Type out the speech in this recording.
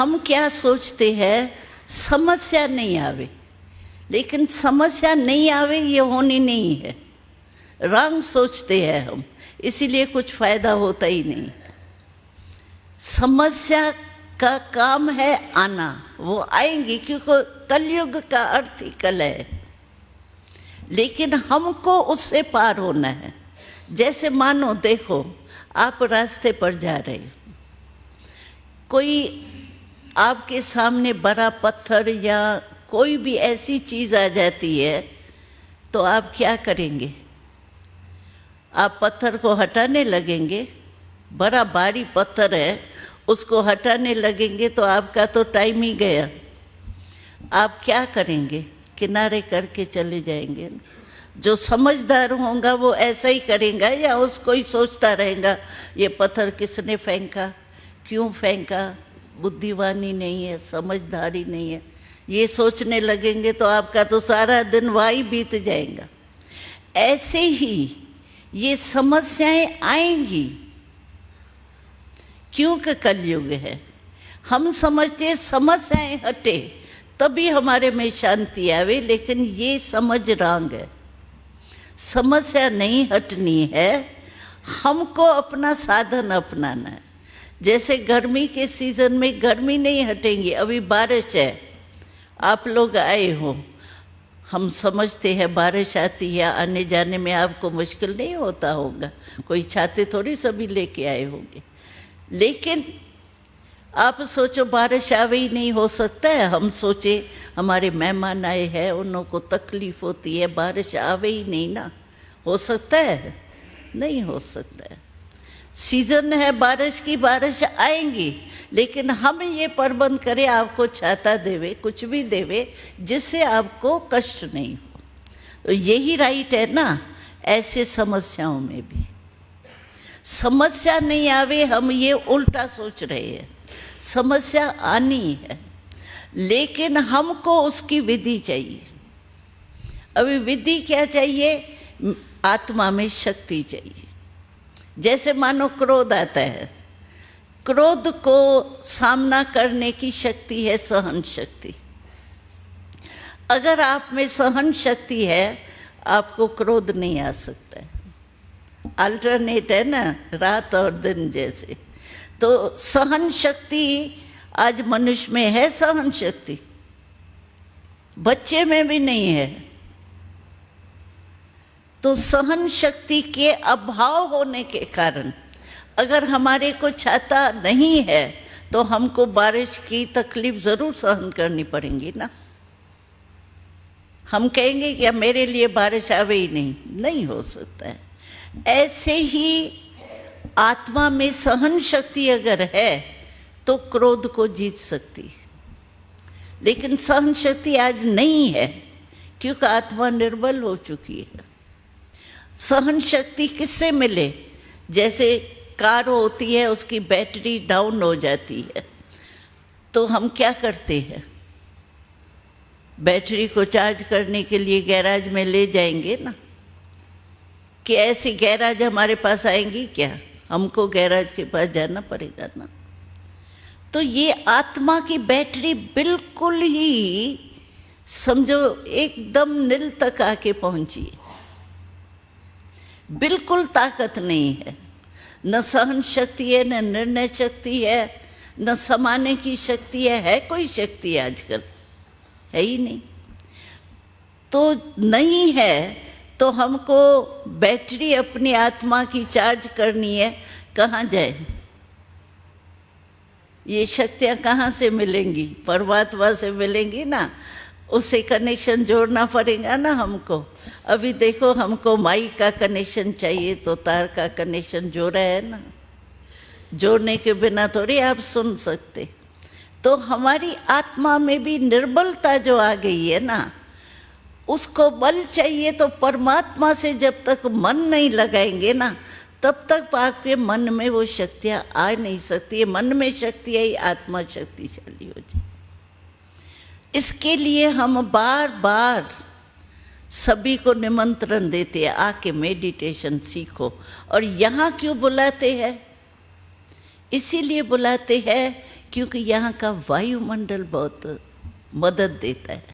हम क्या सोचते हैं, समस्या नहीं आवे, लेकिन समस्या नहीं आवे ये होनी नहीं है। रंग सोचते हैं हम, इसीलिए कुछ फायदा होता ही नहीं। समस्या का काम है आना, वो आएंगी क्योंकि कलयुग का अर्थ ही कल है, लेकिन हमको उससे पार होना है। जैसे मानो देखो, आप रास्ते पर जा रहे हो, कोई आपके सामने बड़ा पत्थर या कोई भी ऐसी चीज़ आ जाती है तो आप क्या करेंगे? आप पत्थर को हटाने लगेंगे। बड़ा भारी पत्थर है, उसको हटाने लगेंगे तो आपका तो टाइम ही गया। आप क्या करेंगे? किनारे करके चले जाएंगे। जो समझदार होगा वो ऐसा ही करेगा, या उसको ही सोचता रहेगा ये पत्थर किसने फेंका, क्यों फेंका, बुद्धिवानी नहीं है, समझदारी नहीं है, ये सोचने लगेंगे तो आपका तो सारा दिन वही बीत जाएगा। ऐसे ही ये समस्याएं आएंगी क्योंकि कलयुग है। हम समझते हैं समस्याएं हटे तभी हमारे में शांति आवे, लेकिन ये समझ रंग है। समस्या नहीं हटनी है, हमको अपना साधन अपनाना है। जैसे गर्मी के सीजन में गर्मी नहीं हटेंगी, अभी बारिश है, आप लोग आए हो, हम समझते हैं बारिश आती है, आने जाने में आपको मुश्किल नहीं होता होगा, कोई छाते थोड़ी सभी लेके आए होंगे। लेकिन आप सोचो बारिश आवे ही नहीं, हो सकता है हम सोचे हमारे मेहमान आए हैं, उनको तकलीफ होती है, बारिश आवे ही नहीं ना, हो सकता है? नहीं हो सकता है। सीजन है बारिश की, बारिश आएंगी, लेकिन हम ये प्रबंध करें आपको छाता देवे, कुछ भी देवे, जिससे आपको कष्ट नहीं हो। तो यही राइट है ना। ऐसे समस्याओं में भी समस्या नहीं आवे, हम ये उल्टा सोच रहे हैं। समस्या आनी है, लेकिन हमको उसकी विधि चाहिए। अभी विधि क्या चाहिए? आत्मा में शक्ति चाहिए। जैसे मानो क्रोध आता है, क्रोध को सामना करने की शक्ति है सहन शक्ति। अगर आप में सहन शक्ति है, आपको क्रोध नहीं आ सकता है। अल्टरनेट है ना, रात और दिन जैसे। तो सहन शक्ति आज मनुष्य में है, सहन शक्ति बच्चे में भी नहीं है। तो सहन शक्ति के अभाव होने के कारण अगर हमारे को छाता नहीं है तो हमको बारिश की तकलीफ जरूर सहन करनी पड़ेगी ना। हम कहेंगे कि मेरे लिए बारिश आवे ही नहीं, नहीं हो सकता है। ऐसे ही आत्मा में सहन शक्ति अगर है तो क्रोध को जीत सकती है, लेकिन सहन शक्ति आज नहीं है क्योंकि आत्मा निर्बल हो चुकी है। सहन शक्ति किससे मिले? जैसे कार होती है, उसकी बैटरी डाउन हो जाती है तो हम क्या करते हैं? बैटरी को चार्ज करने के लिए गैराज में ले जाएंगे ना। कि ऐसी गैराज हमारे पास आएंगी क्या? हमको गैराज के पास जाना पड़ेगा ना। तो ये आत्मा की बैटरी बिल्कुल ही समझो एकदम नील तक आके पहुंची है, बिल्कुल ताकत नहीं है, न सहन शक्ति है, न निर्णय शक्ति है, न समाने की शक्ति है कोई शक्ति आजकल है ही नहीं। तो नहीं है तो हमको बैटरी अपनी आत्मा की चार्ज करनी है, कहाँ जाए? ये शक्तियाँ कहाँ से मिलेंगी? परमात्मा से मिलेंगी ना, उससे कनेक्शन जोड़ना पड़ेगा ना हमको। अभी देखो हमको माइक का कनेक्शन चाहिए तो तार का कनेक्शन जोड़ा है ना, जोड़ने के बिना थोड़ी आप सुन सकते। तो हमारी आत्मा में भी निर्बलता जो आ गई है ना, उसको बल चाहिए। तो परमात्मा से जब तक मन नहीं लगाएंगे ना, तब तक आपके मन में वो शक्तियाँ आ नहीं सकती। मन में शक्ति आई, आत्मा शक्तिशाली हो जाए। इसके लिए हम बार बार सभी को निमंत्रण देते हैं, आके मेडिटेशन सीखो। और यहाँ क्यों बुलाते हैं? इसीलिए बुलाते हैं क्योंकि यहाँ का वायुमंडल बहुत मदद देता है।